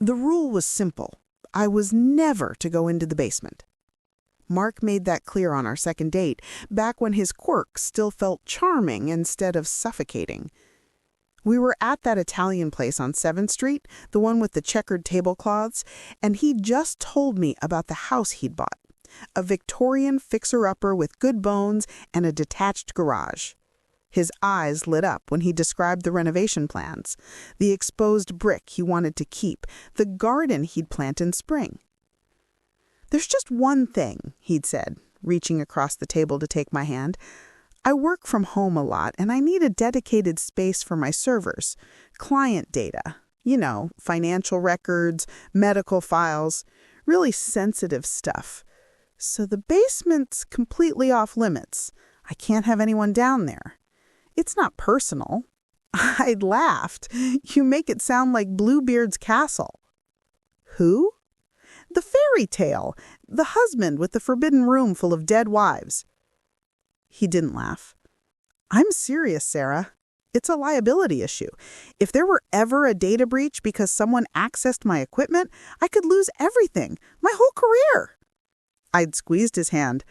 The rule was simple. I was never to go into the basement. Mark made that clear on our second date, back when his quirks still felt charming instead of suffocating. We were at that Italian place on 7th Street, the one with the checkered tablecloths, and he just told me about the house he'd bought. A Victorian fixer-upper with good bones and a detached garage. His eyes lit up when he described the renovation plans, the exposed brick he wanted to keep, the garden he'd plant in spring. "There's just one thing," he'd said, reaching across the table to take my hand. "I work from home a lot, and I need a dedicated space for my servers. Client data. Financial records, medical files, really sensitive stuff. So the basement's completely off limits. I can't have anyone down there. It's not personal." I laughed. "You make it sound like Bluebeard's castle." "Who?" "The fairy tale. The husband with the forbidden room full of dead wives." He didn't laugh. "I'm serious, Sarah. It's a liability issue. If there were ever a data breach because someone accessed my equipment, I could lose everything, my whole career." I'd squeezed his hand.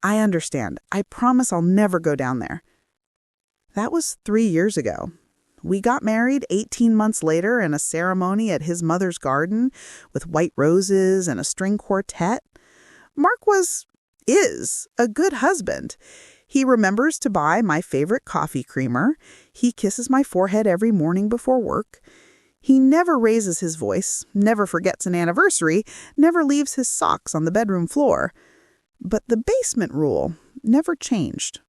"I understand. I promise I'll never go down there." That was 3 years ago. We got married 18 months later in a ceremony at his mother's garden with white roses and a string quartet. Mark is a good husband. He remembers to buy my favorite coffee creamer. He kisses my forehead every morning before work. He never raises his voice, never forgets an anniversary, never leaves his socks on the bedroom floor. But the basement rule never changed.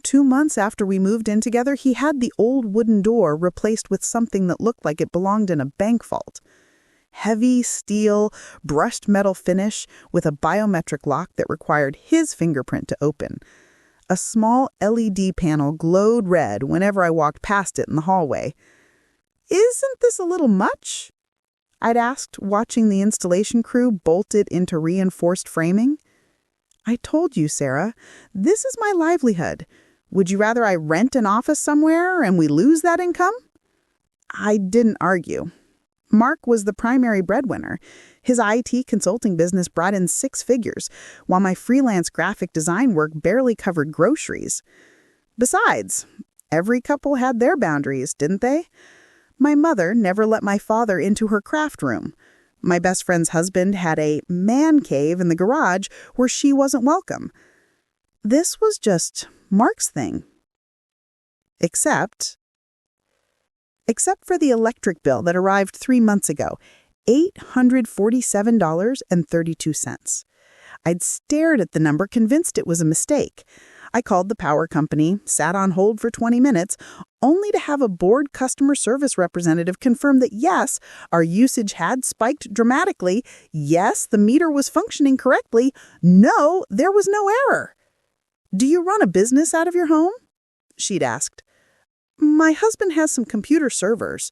2 months after we moved in together, he had the old wooden door replaced with something that looked like it belonged in a bank vault. Heavy steel, brushed metal finish with a biometric lock that required his fingerprint to open. A small LED panel glowed red whenever I walked past it in the hallway. "Isn't this a little much?" I'd asked, watching the installation crew bolt it into reinforced framing. "I told you, Sarah, this is my livelihood. Would you rather I rent an office somewhere and we lose that income?" I didn't argue. Mark was the primary breadwinner. His IT consulting business brought in 6 figures, while my freelance graphic design work barely covered groceries. Besides, every couple had their boundaries, didn't they? My mother never let my father into her craft room. My best friend's husband had a man cave in the garage where she wasn't welcome. This was just Mark's thing. Except for the electric bill that arrived 3 months ago, $847.32. I'd stared at the number, convinced it was a mistake. I called the power company, sat on hold for 20 minutes, only to have a bored customer service representative confirm that yes, our usage had spiked dramatically, yes, the meter was functioning correctly, no, there was no error. "Do you run a business out of your home?" she'd asked. "My husband has some computer servers."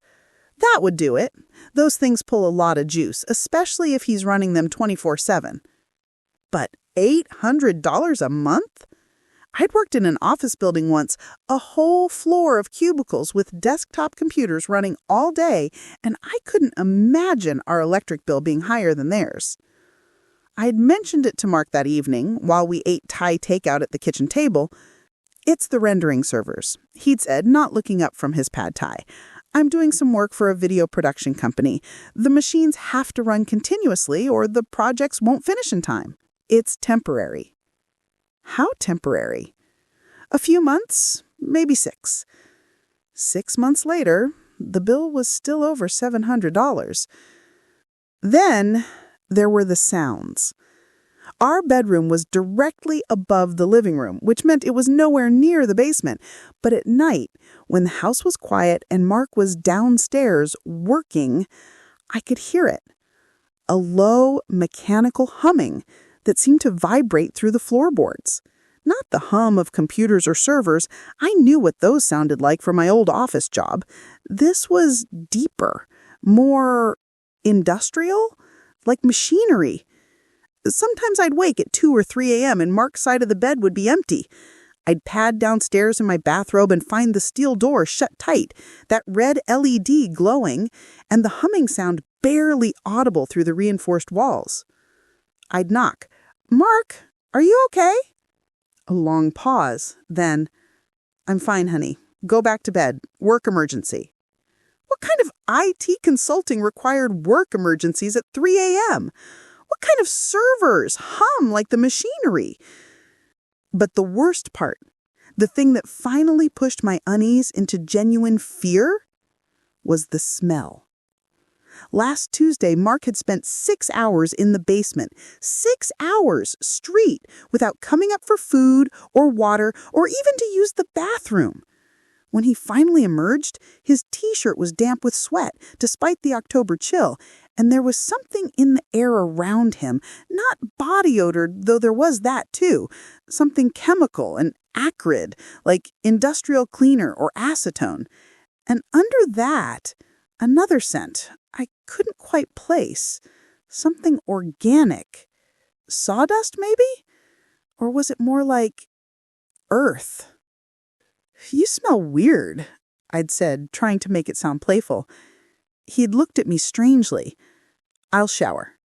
"That would do it. Those things pull a lot of juice, especially if he's running them 24/7. But $800 a month? I'd worked in an office building once, a whole floor of cubicles with desktop computers running all day, and I couldn't imagine our electric bill being higher than theirs. I'd mentioned it to Mark that evening while we ate Thai takeout at the kitchen table. "It's the rendering servers," he'd said, not looking up from his pad thai. "I'm doing some work for a video production company. The machines have to run continuously or the projects won't finish in time. It's temporary." How temporary? A few months, maybe 6. 6 months later, the bill was still over $700. Then there were the sounds. Our bedroom was directly above the living room, which meant it was nowhere near the basement. But at night, when the house was quiet and Mark was downstairs working, I could hear it. A low, mechanical humming that seemed to vibrate through the floorboards. Not the hum of computers or servers. I knew what those sounded like from my old office job. This was deeper, more industrial, like machinery. Sometimes I'd wake at 2 or 3 a.m. and Mark's side of the bed would be empty. I'd pad downstairs in my bathrobe and find the steel door shut tight, that red LED glowing, and the humming sound barely audible through the reinforced walls. I'd knock. "Mark, are you okay?" A long pause, then, "I'm fine, honey. Go back to bed. Work emergency." What kind of IT consulting required work emergencies at 3 a.m.? What kind of servers hum like the machinery? But the worst part, the thing that finally pushed my unease into genuine fear, was the smell. Last Tuesday, Mark had spent 6 hours in the basement, 6 hours straight, without coming up for food or water or even to use the bathroom. When he finally emerged, his t-shirt was damp with sweat, despite the October chill, and there was something in the air around him, not body odor, though there was that too, something chemical and acrid, like industrial cleaner or acetone. And under that, another scent I couldn't quite place, something organic. Sawdust, maybe? Or was it more like earth? "You smell weird," I'd said, trying to make it sound playful. He'd looked at me strangely. "I'll shower."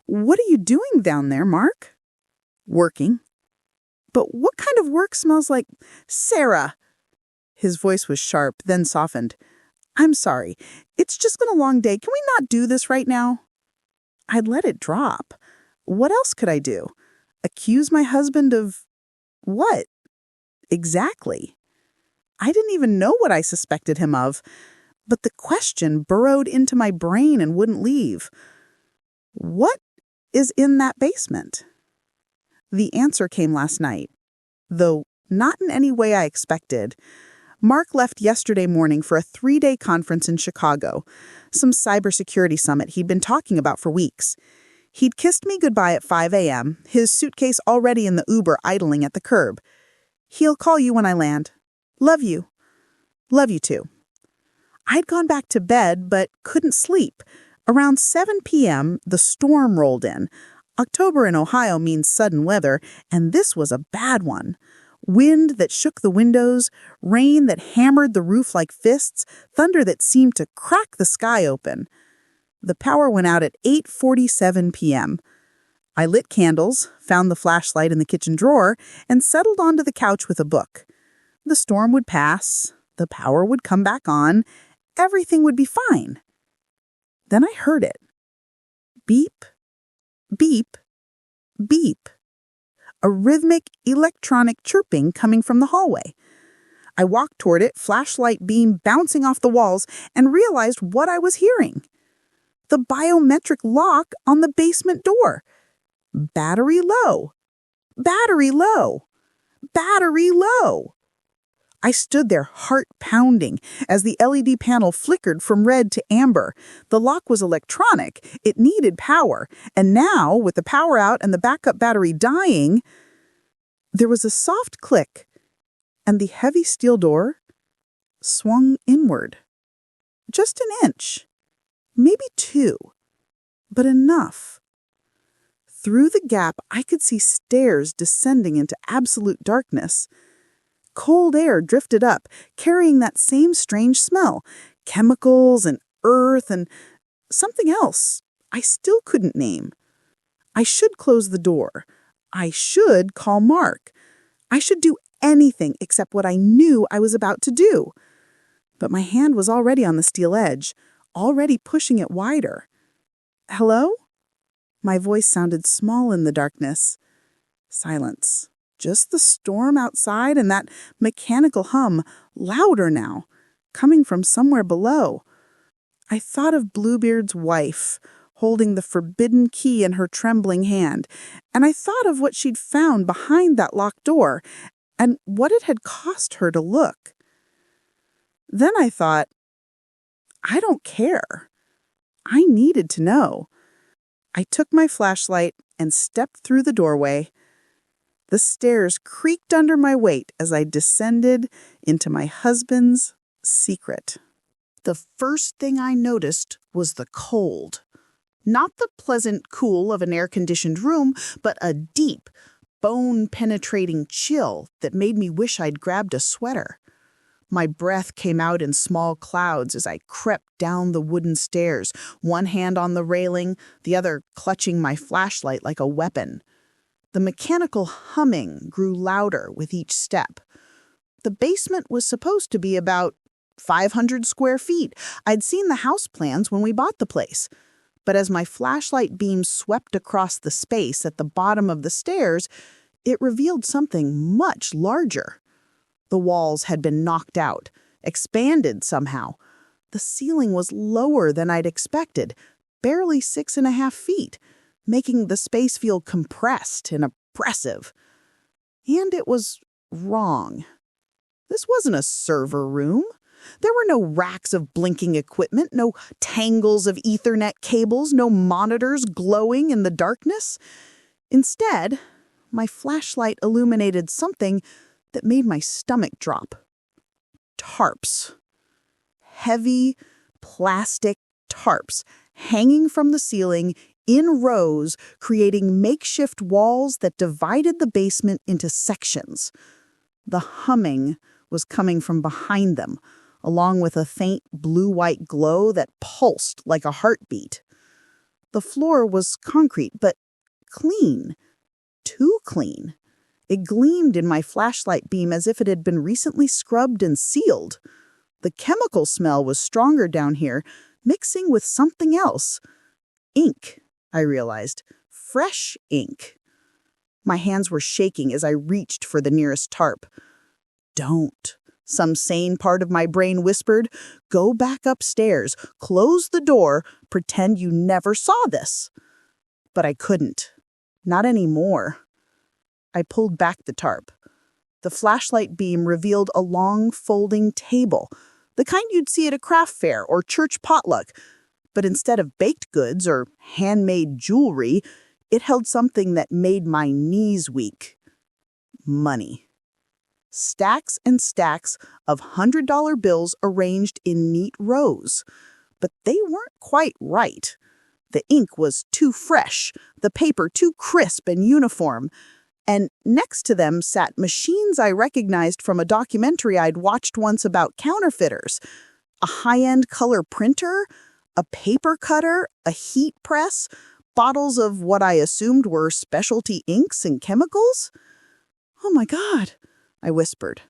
"What are you doing down there, Mark?" "Working." "But what kind of work smells like—" "Sarah!" His voice was sharp, then softened. "I'm sorry. It's just been a long day. Can we not do this right now?" I'd let it drop. What else could I do? Accuse my husband of what? Exactly. I didn't even know what I suspected him of, but the question burrowed into my brain and wouldn't leave. What is in that basement? The answer came last night, though not in any way I expected. Mark left yesterday morning for a 3-day conference in Chicago, some cybersecurity summit he'd been talking about for weeks. He'd kissed me goodbye at 5 a.m., his suitcase already in the Uber idling at the curb. "He'll call you when I land. Love you." "Love you too." I'd gone back to bed, but couldn't sleep. Around 7 p.m., the storm rolled in. October in Ohio means sudden weather, and this was a bad one. Wind that shook the windows, rain that hammered the roof like fists, thunder that seemed to crack the sky open. The power went out at 8:47 p.m. I lit candles, found the flashlight in the kitchen drawer, and settled onto the couch with a book. The storm would pass, the power would come back on, everything would be fine. Then I heard it. Beep, beep, beep. A rhythmic, electronic chirping coming from the hallway. I walked toward it, flashlight beam bouncing off the walls, and realized what I was hearing. The biometric lock on the basement door. Battery low. Battery low. Battery low. I stood there, heart pounding, as the LED panel flickered from red to amber. The lock was electronic. It needed power. And now, with the power out and the backup battery dying, there was a soft click, and the heavy steel door swung inward. Just an inch. Maybe 2. But enough. Through the gap, I could see stairs descending into absolute darkness. Cold air drifted up, carrying that same strange smell, chemicals and earth and something else I still couldn't name. I should close the door. I should call Mark. I should do anything except what I knew I was about to do. But my hand was already on the steel edge, already pushing it wider. "Hello?" My voice sounded small in the darkness. Silence. Just the storm outside and that mechanical hum, louder now, coming from somewhere below. I thought of Bluebeard's wife, holding the forbidden key in her trembling hand, and I thought of what she'd found behind that locked door, and what it had cost her to look. Then I thought, I don't care. I needed to know. I took my flashlight and stepped through the doorway. The stairs creaked under my weight as I descended into my husband's secret. The first thing I noticed was the cold. Not the pleasant cool of an air-conditioned room, but a deep, bone-penetrating chill that made me wish I'd grabbed a sweater. My breath came out in small clouds as I crept down the wooden stairs, one hand on the railing, the other clutching my flashlight like a weapon. The mechanical humming grew louder with each step. The basement was supposed to be about 500 square feet. I'd seen the house plans when we bought the place. But as my flashlight beam swept across the space at the bottom of the stairs, it revealed something much larger. The walls had been knocked out, expanded somehow. The ceiling was lower than I'd expected, barely 6.5 feet, making the space feel compressed and oppressive. And it was wrong. This wasn't a server room. There were no racks of blinking equipment, no tangles of Ethernet cables, no monitors glowing in the darkness. Instead, my flashlight illuminated something that made my stomach drop. Tarps. Heavy, plastic tarps hanging from the ceiling in rows, creating makeshift walls that divided the basement into sections. The humming was coming from behind them, along with a faint blue-white glow that pulsed like a heartbeat. The floor was concrete, but clean. Too clean. It gleamed in my flashlight beam as if it had been recently scrubbed and sealed. The chemical smell was stronger down here, mixing with something else. Ink, I realized. Fresh ink. My hands were shaking as I reached for the nearest tarp. Don't. Some sane part of my brain whispered, go back upstairs, close the door, pretend you never saw this. But I couldn't. Not anymore. I pulled back the tarp. The flashlight beam revealed a long folding table, the kind you'd see at a craft fair or church potluck. But instead of baked goods or handmade jewelry, it held something that made my knees weak. Money. Stacks and stacks of $100 bills arranged in neat rows. But they weren't quite right. The ink was too fresh, the paper too crisp and uniform, and next to them sat machines I recognized from a documentary I'd watched once about counterfeiters. A high-end color printer, a paper cutter, a heat press, bottles of what I assumed were specialty inks and chemicals. Oh my God, I whispered.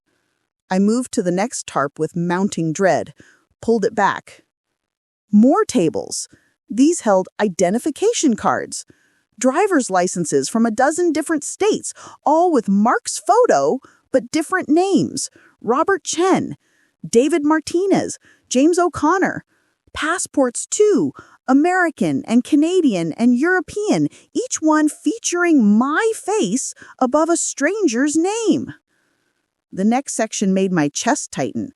I moved to the next tarp with mounting dread, pulled it back. More tables. These held identification cards, driver's licenses from a dozen different states, all with Mark's photo, but different names. Robert Chen, David Martinez, James O'Connor. Passports too, American and Canadian and European, each one featuring my face above a stranger's name. The next section made my chest tighten.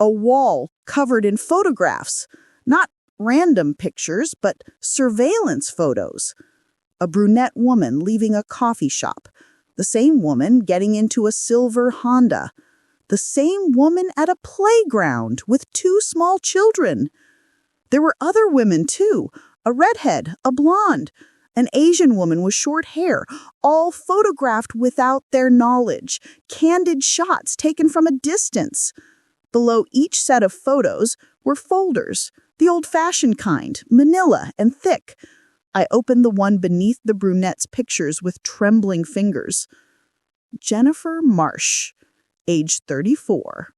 A wall covered in photographs, not random pictures, but surveillance photos. A brunette woman leaving a coffee shop, the same woman getting into a silver Honda, the same woman at a playground with 2 small children. There were other women too, a redhead, a blonde, an Asian woman with short hair, all photographed without their knowledge, candid shots taken from a distance. Below each set of photos were folders, the old-fashioned kind, manila and thick. I opened the one beneath the brunette's pictures with trembling fingers. Jennifer Marsh, age 34,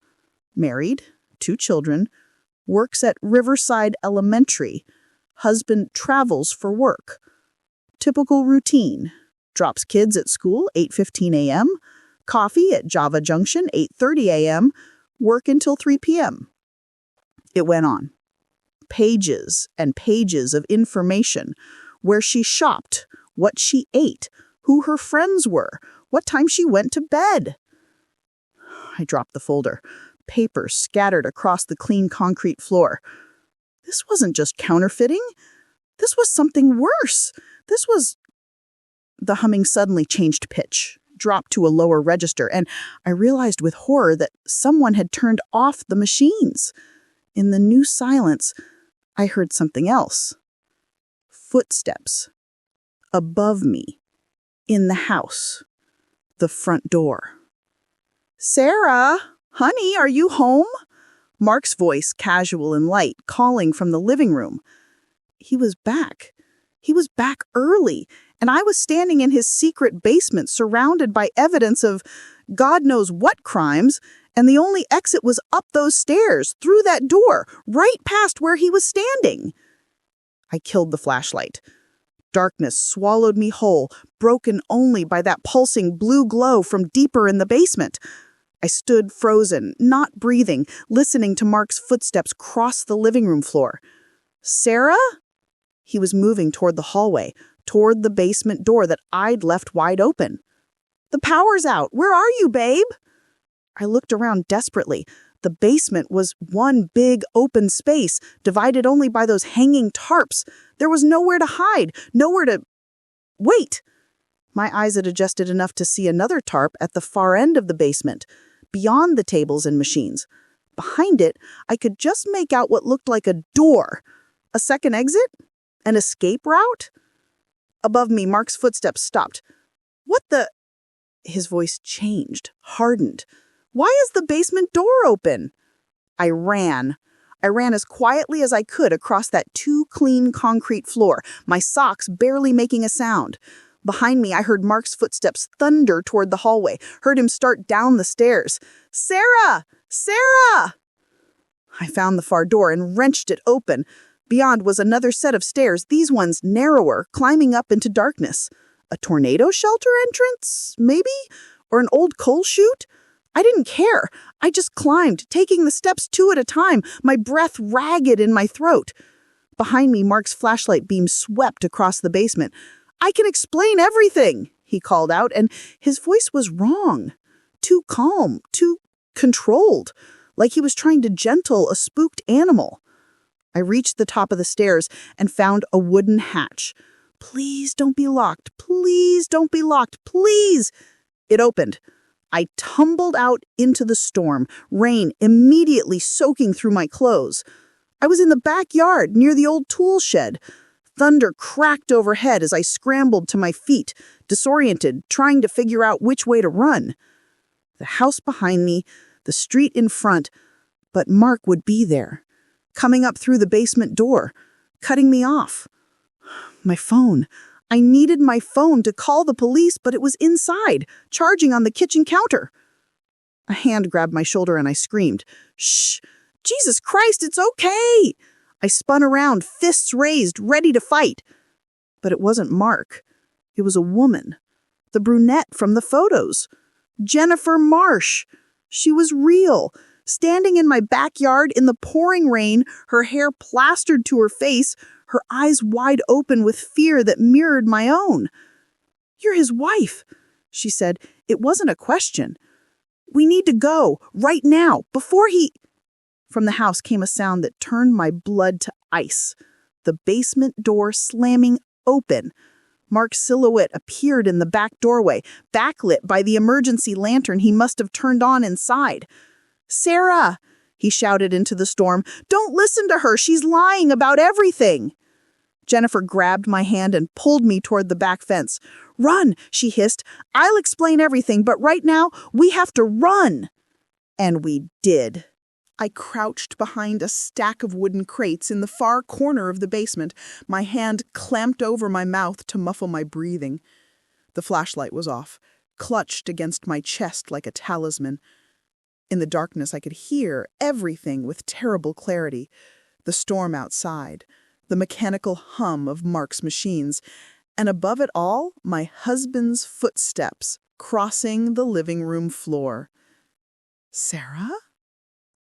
married, 2 children, works at Riverside Elementary, husband travels for work. Typical routine, drops kids at school 8:15 a.m., coffee at Java Junction 8:30 a.m., work until 3 p.m. It went on. Pages and pages of information, where she shopped, what she ate, who her friends were, what time she went to bed. I dropped the folder, paper scattered across the clean concrete floor. This wasn't just counterfeiting. This was something worse. This was... The humming suddenly changed pitch, dropped to a lower register, and I realized with horror that someone had turned off the machines. In the new silence, I heard something else. Footsteps. Above me. In the house. the front door. "Sarah, honey, are you home?" Mark's voice, casual and light, calling from the living room. He was back. He was back early, and I was standing in his secret basement surrounded by evidence of God knows what crimes, and the only exit was up those stairs, through that door, right past where he was standing. I killed the flashlight. Darkness swallowed me whole, broken only by that pulsing blue glow from deeper in the basement. I stood frozen, not breathing, listening to Mark's footsteps cross the living room floor. "Sarah?" He was moving toward the hallway, toward the basement door that I'd left wide open. "The power's out. Where are you, babe?" I looked around desperately. The basement was one big open space, divided only by those hanging tarps. There was nowhere to hide, nowhere to... Wait! My eyes had adjusted enough to see another tarp at the far end of the basement, beyond the tables and machines. Behind it, I could just make out what looked like a door. A second exit? An escape route? Above me, Mark's footsteps stopped. "What the..." His voice changed, hardened. "Why is the basement door open?" I ran. I ran as quietly as I could across that too clean concrete floor, my socks barely making a sound. Behind me, I heard Mark's footsteps thunder toward the hallway, heard him start down the stairs. "Sarah! Sarah!" I found the far door and wrenched it open. Beyond was another set of stairs, these ones narrower, climbing up into darkness. A tornado shelter entrance, maybe? Or an old coal chute? I didn't care. I just climbed, taking the steps two at a time, my breath ragged in my throat. Behind me, Mark's flashlight beam swept across the basement. "I can explain everything," he called out, and his voice was wrong. Too calm, too controlled, like he was trying to gentle a spooked animal. I reached the top of the stairs and found a wooden hatch. "Please don't be locked. Please don't be locked. Please!" It opened. I tumbled out into the storm, rain immediately soaking through my clothes. I was in the backyard near the old tool shed. Thunder cracked overhead as I scrambled to my feet, disoriented, trying to figure out which way to run. The house behind me, the street in front, but Mark would be there, coming up through the basement door, cutting me off. My phone. I needed my phone to call the police, but it was inside, charging on the kitchen counter. A hand grabbed my shoulder and I screamed, "Shh! Jesus Christ, it's okay!" I spun around, fists raised, ready to fight. But it wasn't Mark. It was a woman. The brunette from the photos. Jennifer Marsh. She was real. Standing in my backyard in the pouring rain, her hair plastered to her face, her eyes wide open with fear that mirrored my own. "You're his wife," she said. It wasn't a question. "We need to go, right now, before he..." From the house came a sound that turned my blood to ice. The basement door slamming open. Mark's silhouette appeared in the back doorway, backlit by the emergency lantern he must have turned on inside. "Sarah!" he shouted into the storm. "Don't listen to her. She's lying about everything." Jennifer grabbed my hand and pulled me toward the back fence. "Run," she hissed. "I'll explain everything, but right now, we have to run." And we did. I crouched behind a stack of wooden crates in the far corner of the basement, my hand clamped over my mouth to muffle my breathing. The flashlight was off, clutched against my chest like a talisman. In the darkness, I could hear everything with terrible clarity. The storm outside, the mechanical hum of Mark's machines, and above it all, my husband's footsteps crossing the living room floor. "Sarah?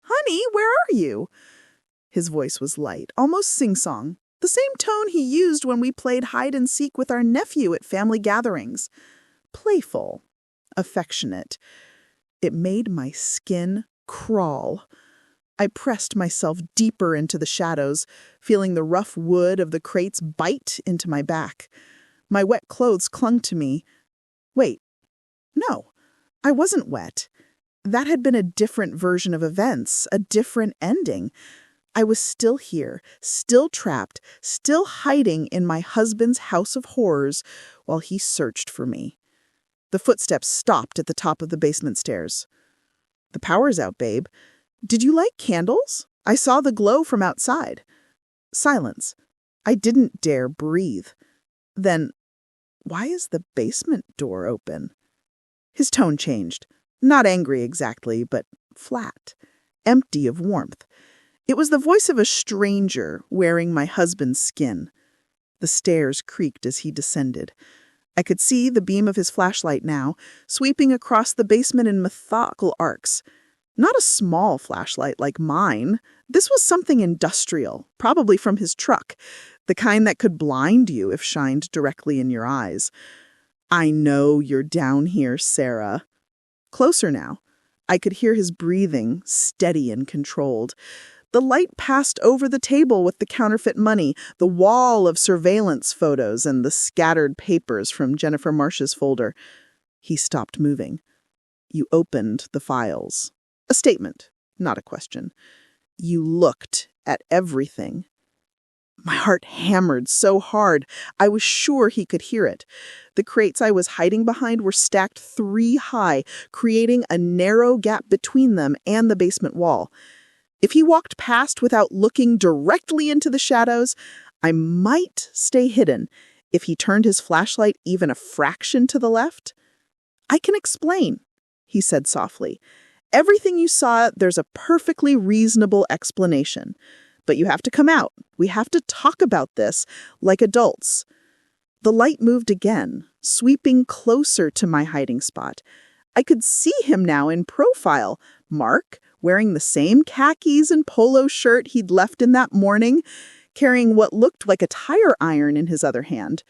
Honey, where are you?" His voice was light, almost sing-song, the same tone he used when we played hide-and-seek with our nephew at family gatherings. Playful, affectionate. It made my skin crawl. I pressed myself deeper into the shadows, feeling the rough wood of the crates bite into my back. My wet clothes clung to me. Wait, no, I wasn't wet. That had been a different version of events, a different ending. I was still here, still trapped, still hiding in my husband's house of horrors while he searched for me. The footsteps stopped at the top of the basement stairs. "The power's out, babe. Did you light candles? I saw the glow from outside." Silence. I didn't dare breathe. Then, "Why is the basement door open?" His tone changed. Not angry exactly, but flat, empty of warmth. It was the voice of a stranger wearing my husband's skin. The stairs creaked as he descended. I could see the beam of his flashlight now, sweeping across the basement in methodical arcs. Not a small flashlight like mine. This was something industrial, probably from his truck, the kind that could blind you if shined directly in your eyes. "I know you're down here, Sarah." Closer now. I could hear his breathing, steady and controlled. The light passed over the table with the counterfeit money, the wall of surveillance photos, and the scattered papers from Jennifer Marsh's folder. He stopped moving. "You opened the files." A statement, not a question. "You looked at everything." My heart hammered so hard, I was sure he could hear it. The crates I was hiding behind were stacked 3 high, creating a narrow gap between them and the basement wall. If he walked past without looking directly into the shadows, I might stay hidden. If he turned his flashlight even a fraction to the left, "I can explain," he said softly. "Everything you saw, there's a perfectly reasonable explanation. But you have to come out. We have to talk about this like adults." The light moved again, sweeping closer to my hiding spot. I could see him now in profile. Mark, wearing the same khakis and polo shirt he'd left in that morning, carrying what looked like a tire iron in his other hand.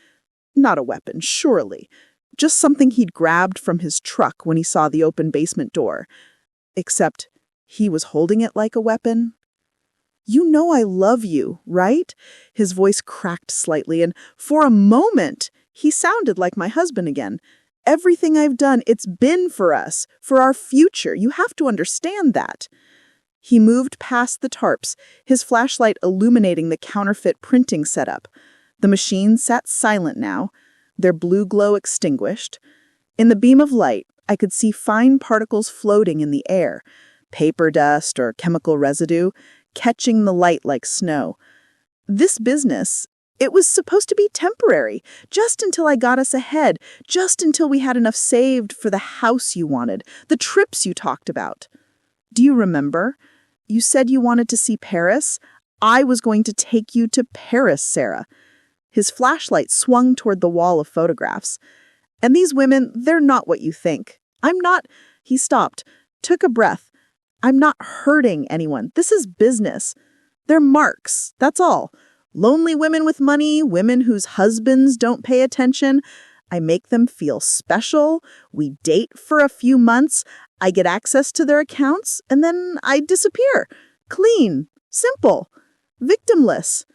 Not a weapon, surely. Just something he'd grabbed from his truck when he saw the open basement door. Except he was holding it like a weapon. "You know I love you, right?" His voice cracked slightly, and for a moment, he sounded like my husband again. "Everything I've done, it's been for us, for our future. You have to understand that." He moved past the tarps, his flashlight illuminating the counterfeit printing setup. The machines sat silent now, their blue glow extinguished. In the beam of light, I could see fine particles floating in the air, paper dust or chemical residue, catching the light like snow. This business, it was supposed to be temporary, just until I got us ahead, just until we had enough saved for the house you wanted, the trips you talked about. Do you remember? You said you wanted to see Paris. I was going to take you to Paris, Sarah. His flashlight swung toward the wall of photographs. "And these women, they're not what you think. I'm not—" He stopped, took a breath. "I'm not hurting anyone. This is business. They're marks, that's all. Lonely women with money, women whose husbands don't pay attention. I make them feel special. We date for a few months. I get access to their accounts, and then I disappear. Clean, simple, victimless."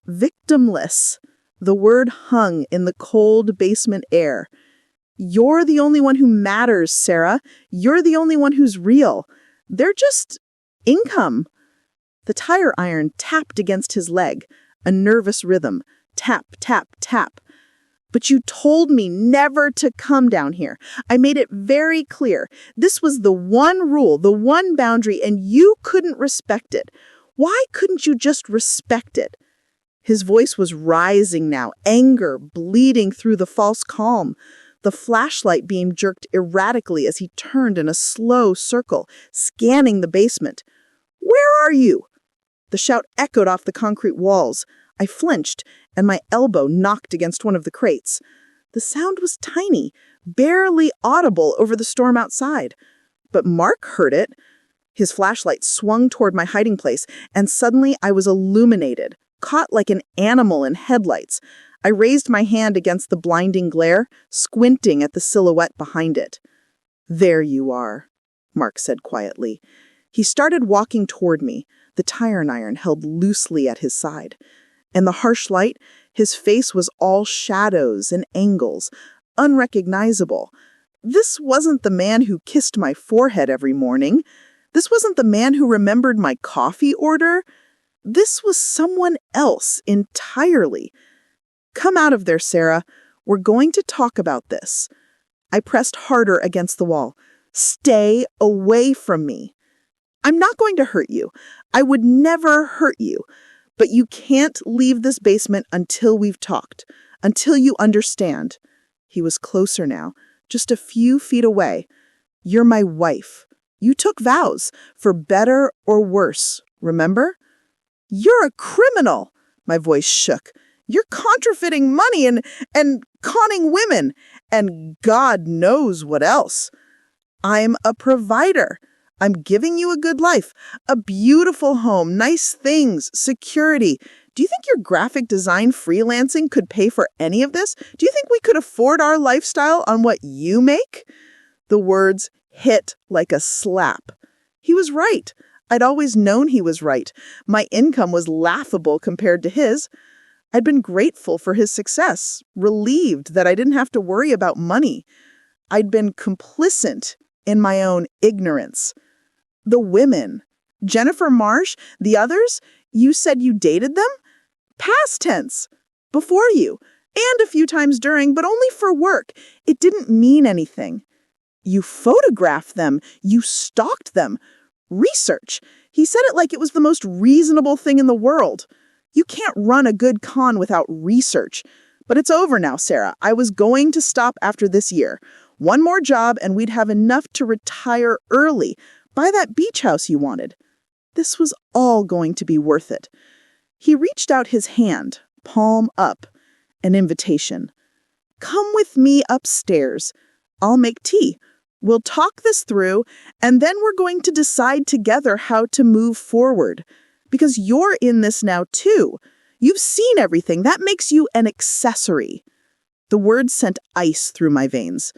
Victimless. The word hung in the cold basement air. "You're the only one who matters, Sarah. You're the only one who's real. They're just income." The tire iron tapped against his leg, a nervous rhythm. Tap, tap, tap. "But you told me never to come down here. I made it very clear. This was the one rule, the one boundary, and you couldn't respect it. Why couldn't you just respect it?" His voice was rising now, anger bleeding through the false calm. The flashlight beam jerked erratically as he turned in a slow circle, scanning the basement. "Where are you?" The shout echoed off the concrete walls. I flinched, and my elbow knocked against one of the crates. The sound was tiny, barely audible over the storm outside. But Mark heard it. His flashlight swung toward my hiding place, and suddenly I was illuminated, caught like an animal in headlights. I raised my hand against the blinding glare, squinting at the silhouette behind it. "There you are," Mark said quietly. He started walking toward me, the tire iron held loosely at his side. In the harsh light, his face was all shadows and angles, unrecognizable. This wasn't the man who kissed my forehead every morning. This wasn't the man who remembered my coffee order. This was someone else entirely. "Come out of there, Sarah. We're going to talk about this." I pressed harder against the wall. Stay away from me. I'm not going to hurt you. I would never hurt you. But you can't leave this basement until we've talked, until you understand. He was closer now, just a few feet away. You're my wife. You took vows, for better or worse, remember? You're a criminal. My voice shook. You're counterfeiting money and conning women, and God knows what else. I'm a provider. I'm giving you a good life, a beautiful home, nice things, security. Do you think your graphic design freelancing could pay for any of this? Do you think we could afford our lifestyle on what you make? The words hit like a slap. He was right. I'd always known he was right. My income was laughable compared to his. I'd been grateful for his success, relieved that I didn't have to worry about money. I'd been complicit in my own ignorance. The women, Jennifer Marsh, the others, you said you dated them? Past tense. Before you. And a few times during, but only for work. It didn't mean anything. You photographed them. You stalked them. Research. He said it like it was the most reasonable thing in the world. You can't run a good con without research. But it's over now, Sarah. I was going to stop after this year. One more job and we'd have enough to retire early. Buy that beach house you wanted. This was all going to be worth it. He reached out his hand, palm up, an invitation. Come with me upstairs. I'll make tea. We'll talk this through, and then we're going to decide together how to move forward. Because you're in this now, too. You've seen everything. That makes you an accessory. The words sent ice through my veins.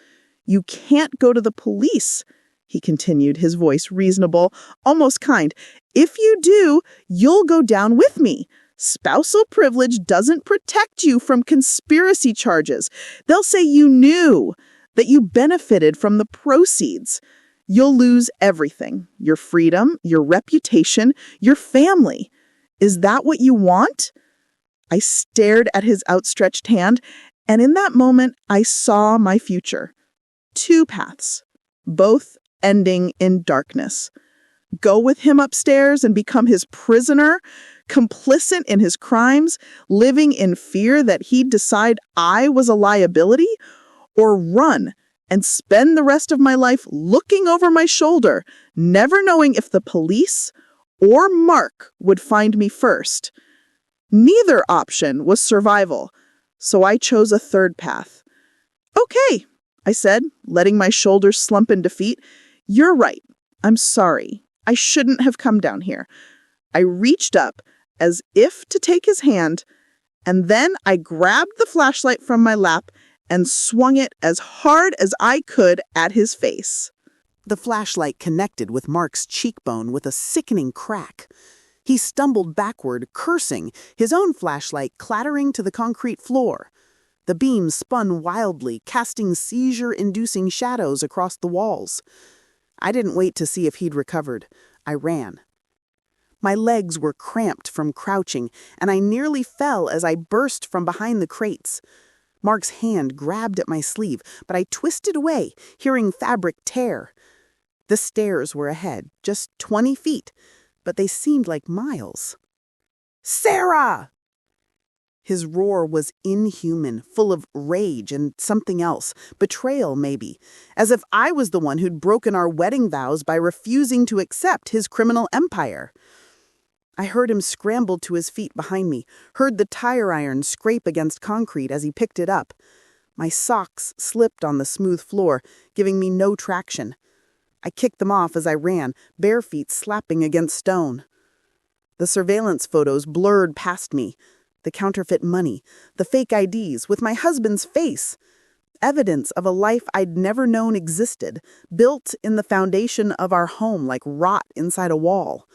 You can't go to the police, he continued, his voice reasonable, almost kind. If you do, you'll go down with me. Spousal privilege doesn't protect you from conspiracy charges. They'll say you knew, that you benefited from the proceeds. You'll lose everything, your freedom, your reputation, your family. Is that what you want? I stared at his outstretched hand, and in that moment, I saw my future. 2 paths, both ending in darkness. Go with him upstairs and become his prisoner, complicit in his crimes, living in fear that he'd decide I was a liability, or run and spend the rest of my life looking over my shoulder, never knowing if the police or Mark would find me first. Neither option was survival, so I chose a third path. Okay, I said, letting my shoulders slump in defeat. You're right. I'm sorry. I shouldn't have come down here. I reached up as if to take his hand, and then I grabbed the flashlight from my lap and swung it as hard as I could at his face. The flashlight connected with Mark's cheekbone with a sickening crack. He stumbled backward, cursing, his own flashlight clattering to the concrete floor. The beam spun wildly, casting seizure-inducing shadows across the walls. I didn't wait to see if he'd recovered. I ran. My legs were cramped from crouching, and I nearly fell as I burst from behind the crates. Mark's hand grabbed at my sleeve, but I twisted away, hearing fabric tear. The stairs were ahead, just 20 feet, but they seemed like miles. Sarah! His roar was inhuman, full of rage and something else, betrayal maybe, as if I was the one who'd broken our wedding vows by refusing to accept his criminal empire. I heard him scramble to his feet behind me, heard the tire iron scrape against concrete as he picked it up. My socks slipped on the smooth floor, giving me no traction. I kicked them off as I ran, bare feet slapping against stone. The surveillance photos blurred past me. The counterfeit money, the fake IDs with my husband's face. Evidence of a life I'd never known existed, built in the foundation of our home like rot inside a wall.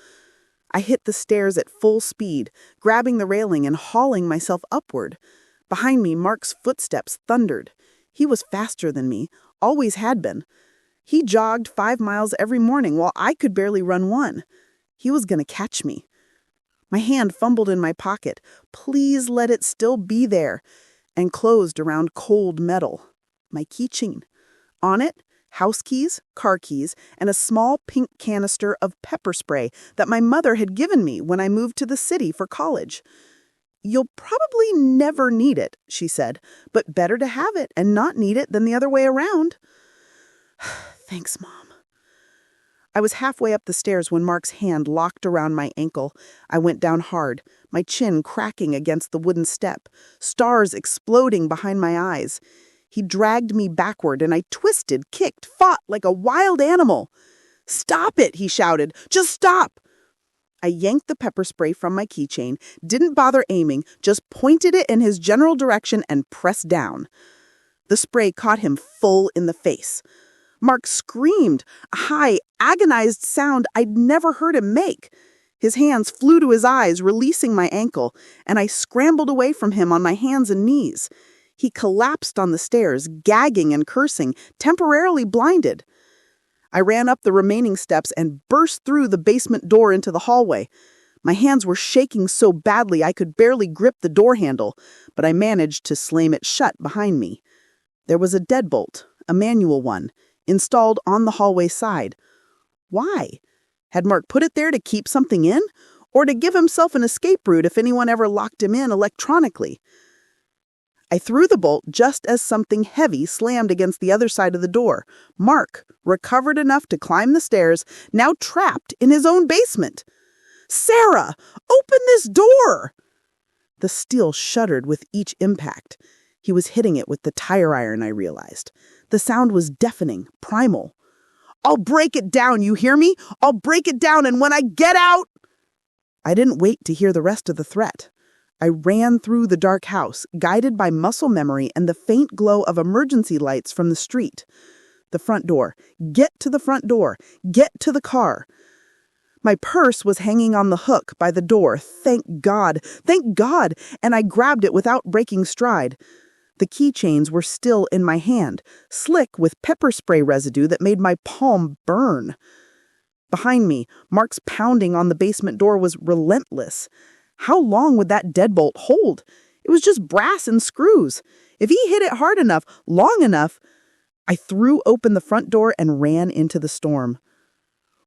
I hit the stairs at full speed, grabbing the railing and hauling myself upward. Behind me, Mark's footsteps thundered. He was faster than me, always had been. He jogged 5 miles every morning while I could barely run 1. He was going to catch me. My hand fumbled in my pocket. Please let it still be there. And closed around cold metal. My keychain. On it, house keys, car keys, and a small pink canister of pepper spray that my mother had given me when I moved to the city for college. "You'll probably never need it," she said, "but better to have it and not need it than the other way around." Thanks, Mom. I was halfway up the stairs when Mark's hand locked around my ankle. I went down hard, my chin cracking against the wooden step, stars exploding behind my eyes. He dragged me backward, and I twisted, kicked, fought like a wild animal. "Stop it," he shouted. "Just stop." I yanked the pepper spray from my keychain, didn't bother aiming, just pointed it in his general direction and pressed down. The spray caught him full in the face. Mark screamed, a high, agonized sound I'd never heard him make. His hands flew to his eyes, releasing my ankle, and I scrambled away from him on my hands and knees. He collapsed on the stairs, gagging and cursing, temporarily blinded. I ran up the remaining steps and burst through the basement door into the hallway. My hands were shaking so badly I could barely grip the door handle, but I managed to slam it shut behind me. There was a deadbolt, a manual one, installed on the hallway side. Why? Had Mark put it there to keep something in, or to give himself an escape route if anyone ever locked him in electronically? I threw the bolt just as something heavy slammed against the other side of the door. Mark, recovered enough to climb the stairs, now trapped in his own basement. "Sarah, open this door!" The steel shuddered with each impact. He was hitting it with the tire iron, I realized. The sound was deafening, primal. "I'll break it down, you hear me? I'll break it down, and when I get out—" I didn't wait to hear the rest of the threat. I ran through the dark house, guided by muscle memory and the faint glow of emergency lights from the street. The front door. Get to the front door. Get to the car. My purse was hanging on the hook by the door. Thank God, and I grabbed it without breaking stride. The keychains were still in my hand, slick with pepper spray residue that made my palm burn. Behind me, Mark's pounding on the basement door was relentless. How long would that deadbolt hold? It was just brass and screws. If he hit it hard enough, long enough— I threw open the front door and ran into the storm.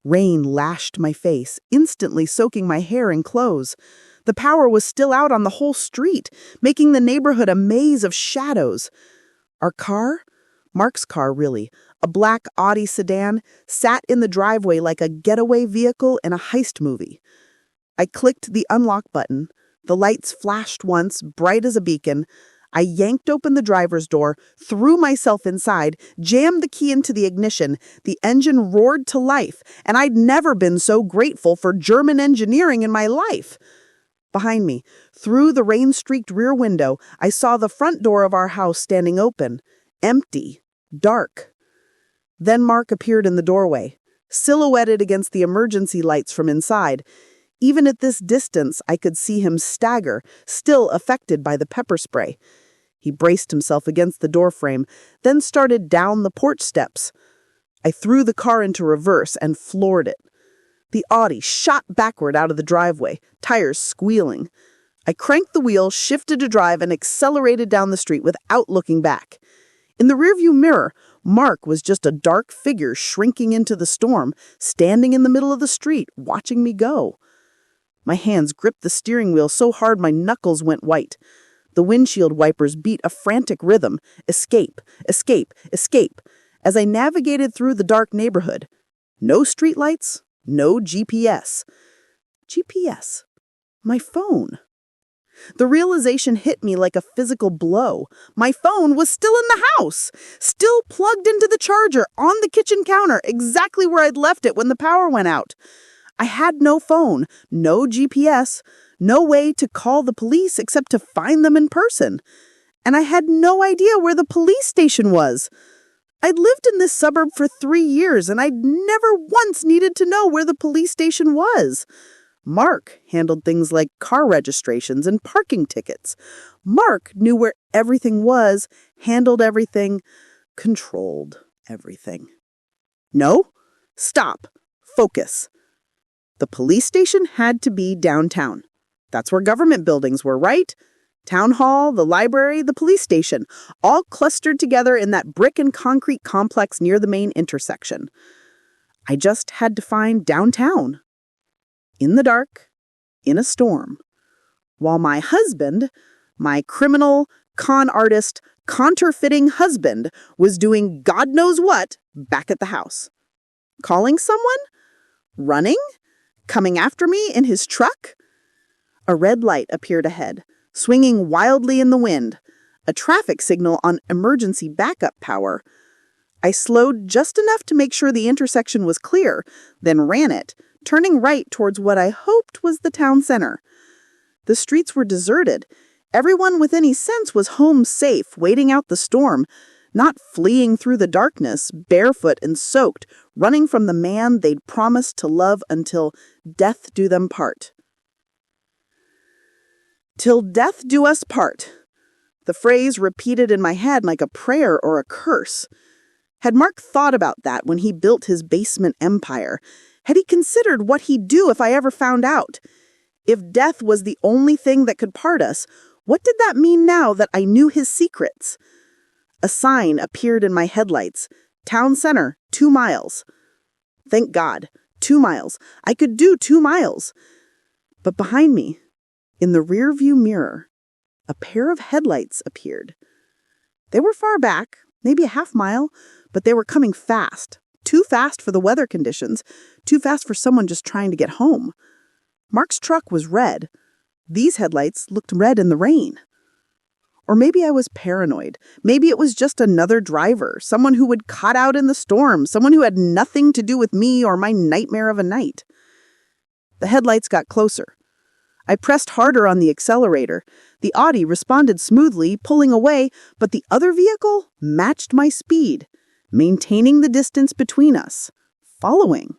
Rain lashed my face, instantly soaking my hair and clothes. The power was still out on the whole street, making the neighborhood a maze of shadows. Our car? Mark's car, really. A black Audi sedan, sat in the driveway like a getaway vehicle in a heist movie. I clicked the unlock button. The lights flashed once, bright as a beacon. I yanked open the driver's door, threw myself inside, jammed the key into the ignition. The engine roared to life, and I'd never been so grateful for German engineering in my life. Behind me, through the rain-streaked rear window, I saw the front door of our house standing open, empty, dark. Then Mark appeared in the doorway, silhouetted against the emergency lights from inside. Even at this distance, I could see him stagger, still affected by the pepper spray. He braced himself against the doorframe, then started down the porch steps. I threw the car into reverse and floored it. The Audi shot backward out of the driveway, tires squealing. I cranked the wheel, shifted to drive, and accelerated down the street without looking back. In the rearview mirror, Mark was just a dark figure shrinking into the storm, standing in the middle of the street, watching me go. My hands gripped the steering wheel so hard my knuckles went white. The windshield wipers beat a frantic rhythm. Escape, escape, escape, as I navigated through the dark neighborhood. No streetlights, no GPS. GPS. My phone. The realization hit me like a physical blow. My phone was still in the house, still plugged into the charger on the kitchen counter, exactly where I'd left it when the power went out. I had no phone, no GPS, no way to call the police except to find them in person. And I had no idea where the police station was. I'd lived in this suburb for 3 years, and I'd never once needed to know where the police station was. Mark handled things like car registrations and parking tickets. Mark knew where everything was, handled everything, controlled everything. No? Stop. Focus. The police station had to be downtown. That's where government buildings were, right? Town hall, the library, the police station, all clustered together in that brick and concrete complex near the main intersection. I just had to find downtown. In the dark, in a storm. While my husband, my criminal, con artist, counterfeiting husband, was doing God knows what back at the house. Calling someone? Running? Coming after me in his truck? A red light appeared ahead, swinging wildly in the wind, a traffic signal on emergency backup power. I slowed just enough to make sure the intersection was clear, then ran it, turning right towards what I hoped was the town center. The streets were deserted. Everyone with any sense was home safe, waiting out the storm, not fleeing through the darkness, barefoot and soaked, running from the man they'd promised to love until death do them part. Till death do us part. The phrase repeated in my head like a prayer or a curse. Had Mark thought about that when he built his basement empire? Had he considered what he'd do if I ever found out? If death was the only thing that could part us, what did that mean now that I knew his secrets? A sign appeared in my headlights. Town center, 2 miles. Thank God, 2 miles. I could do 2 miles. But behind me, in the rearview mirror, a pair of headlights appeared. They were far back, maybe a half mile, but they were coming fast. Too fast for the weather conditions, too fast for someone just trying to get home. Mark's truck was red. These headlights looked red in the rain. Or maybe I was paranoid. Maybe it was just another driver, someone who would cut out in the storm, someone who had nothing to do with me or my nightmare of a night. The headlights got closer. I pressed harder on the accelerator. The Audi responded smoothly, pulling away, but the other vehicle matched my speed, maintaining the distance between us, following.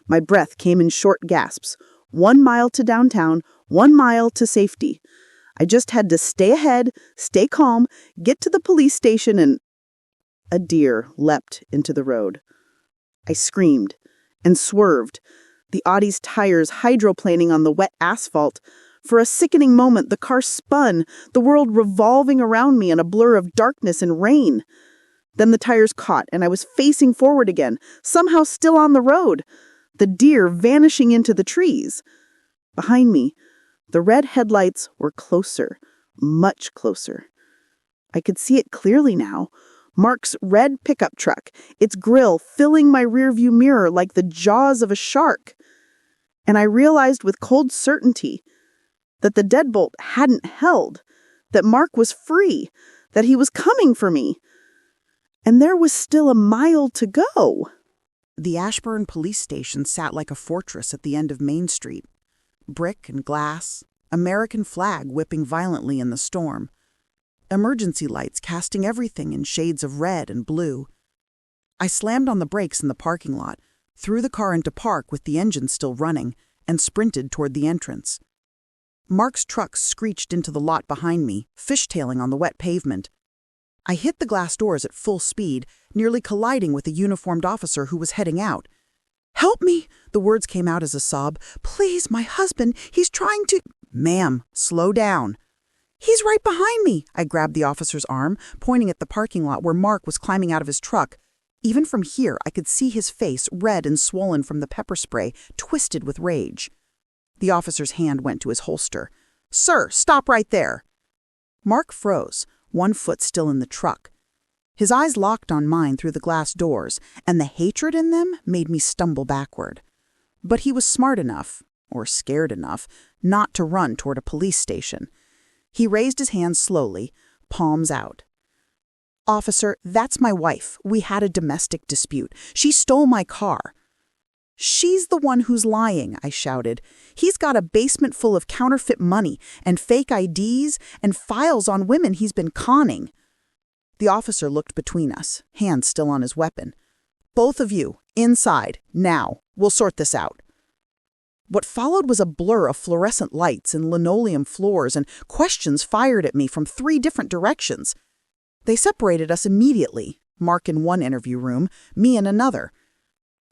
My breath came in short gasps. 1 mile to downtown, 1 mile to safety. I just had to stay ahead, stay calm, get to the police station, and a deer leapt into the road. I screamed and swerved, the Audi's tires hydroplaning on the wet asphalt. For a sickening moment, the car spun, the world revolving around me in a blur of darkness and rain. Then the tires caught, and I was facing forward again, somehow still on the road, the deer vanishing into the trees. Behind me, the red headlights were closer, much closer. I could see it clearly now. Mark's red pickup truck, its grill filling my rearview mirror like the jaws of a shark. And I realized with cold certainty that the deadbolt hadn't held, that Mark was free, that he was coming for me. And there was still a mile to go. The Ashburn police station sat like a fortress at the end of Main Street. Brick and glass, American flag whipping violently in the storm. Emergency lights casting everything in shades of red and blue. I slammed on the brakes in the parking lot, threw the car into park with the engine still running, and sprinted toward the entrance. Mark's truck screeched into the lot behind me, fishtailing on the wet pavement. I hit the glass doors at full speed, nearly colliding with a uniformed officer who was heading out. "Help me!" The words came out as a sob. "Please, my husband, he's trying to—" "Ma'am, slow down." "He's right behind me." I grabbed the officer's arm, pointing at the parking lot where Mark was climbing out of his truck. Even from here, I could see his face, red and swollen from the pepper spray, twisted with rage. The officer's hand went to his holster. "Sir, stop right there." Mark froze, one foot still in the truck. His eyes locked on mine through the glass doors, and the hatred in them made me stumble backward. But he was smart enough, or scared enough, not to run toward a police station. He raised his hands slowly, palms out. "Officer, that's my wife. We had a domestic dispute. She stole my car." "She's the one who's lying," I shouted. "He's got a basement full of counterfeit money and fake IDs and files on women he's been conning." The officer looked between us, hand still on his weapon. "Both of you, inside, now. We'll sort this out." What followed was a blur of fluorescent lights and linoleum floors and questions fired at me from 3 different directions. They separated us immediately, Mark in one interview room, me in another.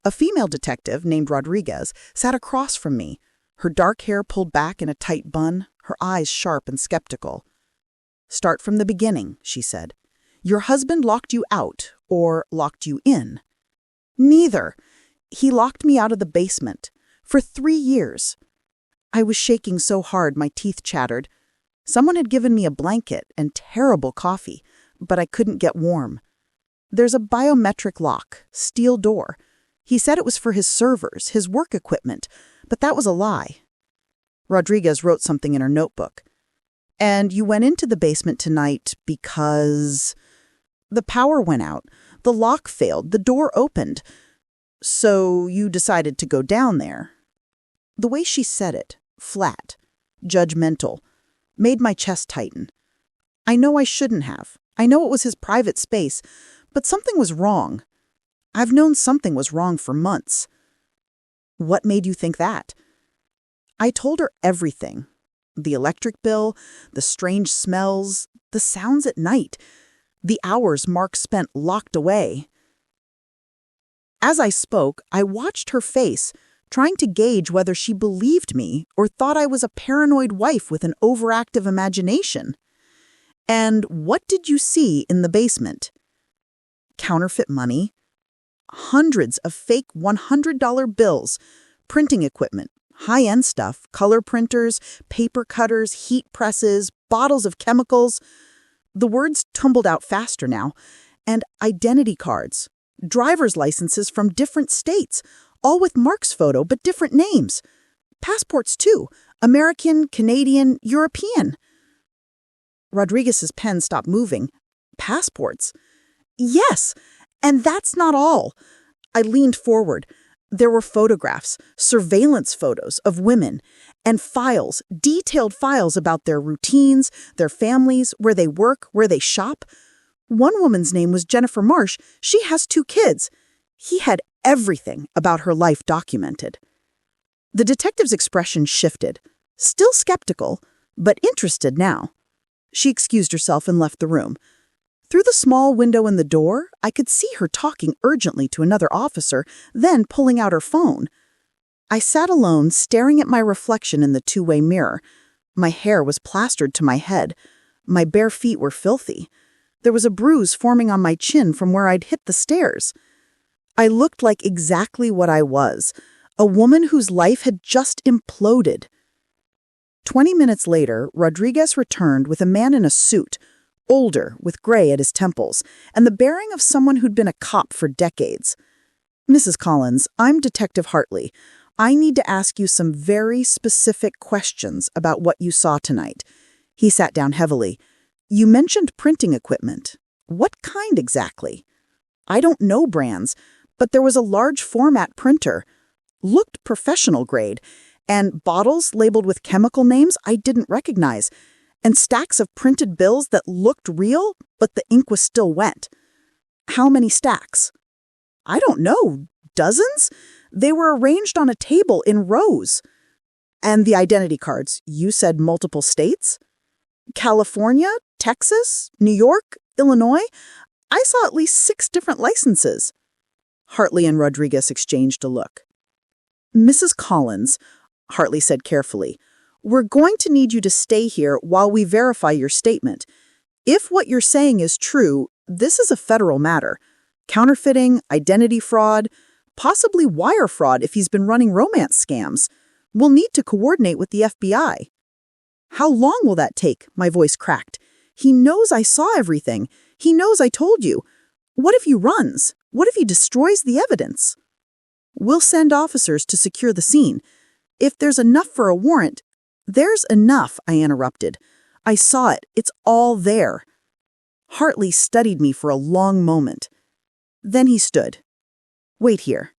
A female detective named Rodriguez sat across from me, her dark hair pulled back in a tight bun, her eyes sharp and skeptical. "Start from the beginning," she said. "Your husband locked you out or locked you in?" "Neither. He locked me out of the basement. For 3 years." I was shaking so hard my teeth chattered. Someone had given me a blanket and terrible coffee, but I couldn't get warm. "There's a biometric lock, steel door. He said it was for his servers, his work equipment, but that was a lie." Rodriguez wrote something in her notebook. "And you went into the basement tonight because—" "The power went out. The lock failed. The door opened. So you decided to go down there." The way she said it, flat, judgmental, made my chest tighten. I know I shouldn't have. I know it was his private space, but something was wrong. I've known something was wrong for months. "What made you think that?" I told her everything. The electric bill, the strange smells, the sounds at night, the hours Mark spent locked away. As I spoke, I watched her face, trying to gauge whether she believed me or thought I was a paranoid wife with an overactive imagination. "And what did you see in the basement?" "Counterfeit money, hundreds of fake $100 bills, printing equipment, high-end stuff, color printers, paper cutters, heat presses, bottles of chemicals." The words tumbled out faster now. "And identity cards, driver's licenses from different states, all with Mark's photo but different names. Passports too, American, Canadian, European." Rodriguez's pen stopped moving. "Passports?" "Yes, and that's not all." I leaned forward. There were photographs, surveillance photos of women, and files, detailed files about their routines, their families, where they work, where they shop. One woman's name was Jennifer Marsh. She has 2 kids. He had everything about her life documented. The detective's expression shifted, still skeptical, but interested now. She excused herself and left the room. Through the small window in the door, I could see her talking urgently to another officer, then pulling out her phone. I sat alone, staring at my reflection in the two-way mirror. My hair was plastered to my head. My bare feet were filthy. There was a bruise forming on my chin from where I'd hit the stairs. I looked like exactly what I was, a woman whose life had just imploded. 20 minutes later, Rodriguez returned with a man in a suit, older, with gray at his temples, and the bearing of someone who'd been a cop for decades. "Mrs. Collins, I'm Detective Hartley. I need to ask you some very specific questions about what you saw tonight." He sat down heavily. "You mentioned printing equipment. What kind exactly?" "I don't know brands, but there was a large format printer. Looked professional grade, and bottles labeled with chemical names I didn't recognize, and stacks of printed bills that looked real, but the ink was still wet." "How many stacks?" "I don't know. Dozens? They were arranged on a table in rows." "And the identity cards, you said multiple states?" "California, Texas, New York, Illinois. I saw at least 6 different licenses." Hartley and Rodriguez exchanged a look. "Mrs. Collins," Hartley said carefully, "we're going to need you to stay here while we verify your statement. If what you're saying is true, this is a federal matter. Counterfeiting, identity fraud, possibly wire fraud if he's been running romance scams. We'll need to coordinate with the FBI." "How long will that take?" My voice cracked. "He knows I saw everything. He knows I told you. What if he runs? What if he destroys the evidence?" "We'll send officers to secure the scene. If there's enough for a warrant—" "There's enough," I interrupted. "I saw it. It's all there." Hartley studied me for a long moment. Then he stood. "Wait here."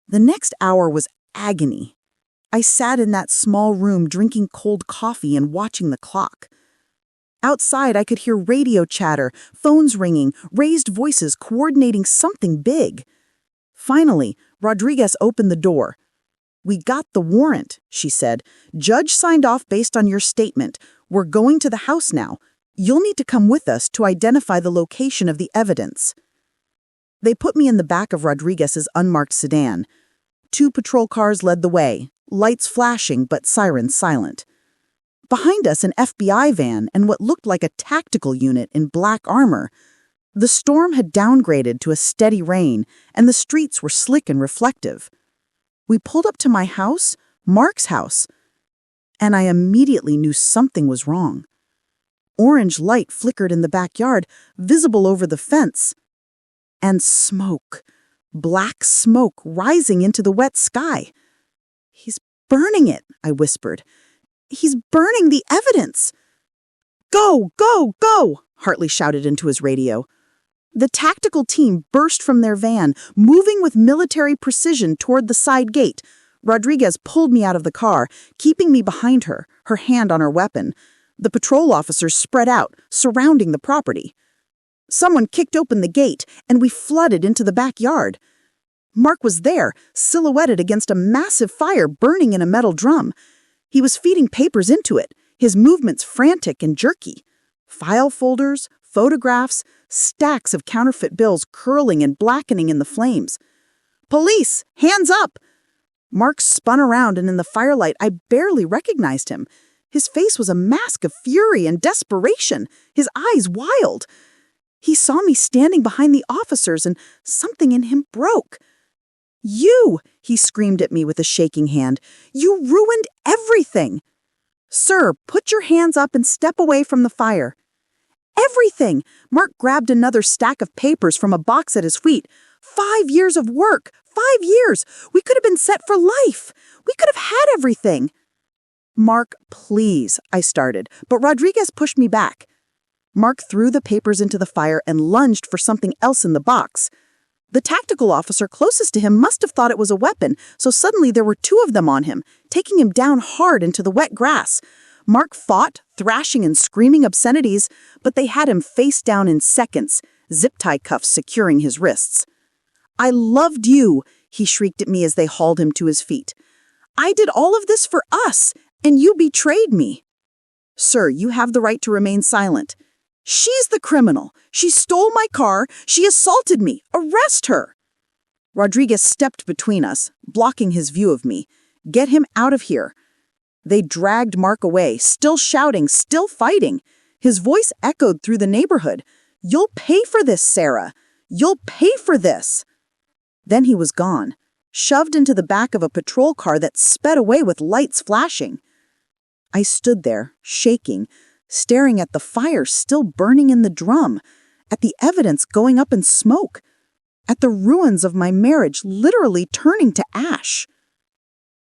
The next hour was agony. I sat in that small room drinking cold coffee and watching the clock. Outside, I could hear radio chatter, phones ringing, raised voices coordinating something big. Finally, Rodriguez opened the door. "We got the warrant," she said. "Judge signed off based on your statement. We're going to the house now. You'll need to come with us to identify the location of the evidence." They put me in the back of Rodriguez's unmarked sedan. 2 patrol cars led the way, lights flashing but sirens silent. Behind us, an FBI van and what looked like a tactical unit in black armor. The storm had downgraded to a steady rain, and the streets were slick and reflective. We pulled up to my house, Mark's house, and I immediately knew something was wrong. Orange light flickered in the backyard, visible over the fence. And smoke, black smoke rising into the wet sky. "He's burning it," I whispered. "He's burning the evidence." "Go, go, go!" Hartley shouted into his radio. The tactical team burst from their van, moving with military precision toward the side gate. Rodriguez pulled me out of the car, keeping me behind her, her hand on her weapon. The patrol officers spread out, surrounding the property. Someone kicked open the gate, and we flooded into the backyard. Mark was there, silhouetted against a massive fire burning in a metal drum. He was feeding papers into it, his movements frantic and jerky. File folders, photographs, stacks of counterfeit bills curling and blackening in the flames. "Police! Hands up!" Mark spun around, and in the firelight, I barely recognized him. His face was a mask of fury and desperation, his eyes wild. He saw me standing behind the officers, and something in him broke. "You!" he screamed at me with a shaking hand. "You ruined everything!" "Sir, put your hands up and step away from the fire." "Everything!" Mark grabbed another stack of papers from a box at his feet. 5 years of work! 5 years! We could have been set for life! We could have had everything! "Mark, please," I started, but Rodriguez pushed me back. Mark threw the papers into the fire and lunged for something else in the box. The tactical officer closest to him must have thought it was a weapon, so suddenly there were 2 of them on him, taking him down hard into the wet grass. Mark fought, thrashing and screaming obscenities, but they had him face down in seconds, zip-tie cuffs securing his wrists. "I loved you," he shrieked at me as they hauled him to his feet. "I did all of this for us, and you betrayed me." "Sir, you have the right to remain silent." "She's the criminal. She stole my car. She assaulted me. Arrest her." Rodriguez stepped between us, blocking his view of me. "Get him out of here." They dragged Mark away, still shouting, still fighting. His voice echoed through the neighborhood. "You'll pay for this, Sarah. You'll pay for this." Then he was gone, shoved into the back of a patrol car that sped away with lights flashing. I stood there, shaking, staring at the fire still burning in the drum, at the evidence going up in smoke, at the ruins of my marriage literally turning to ash.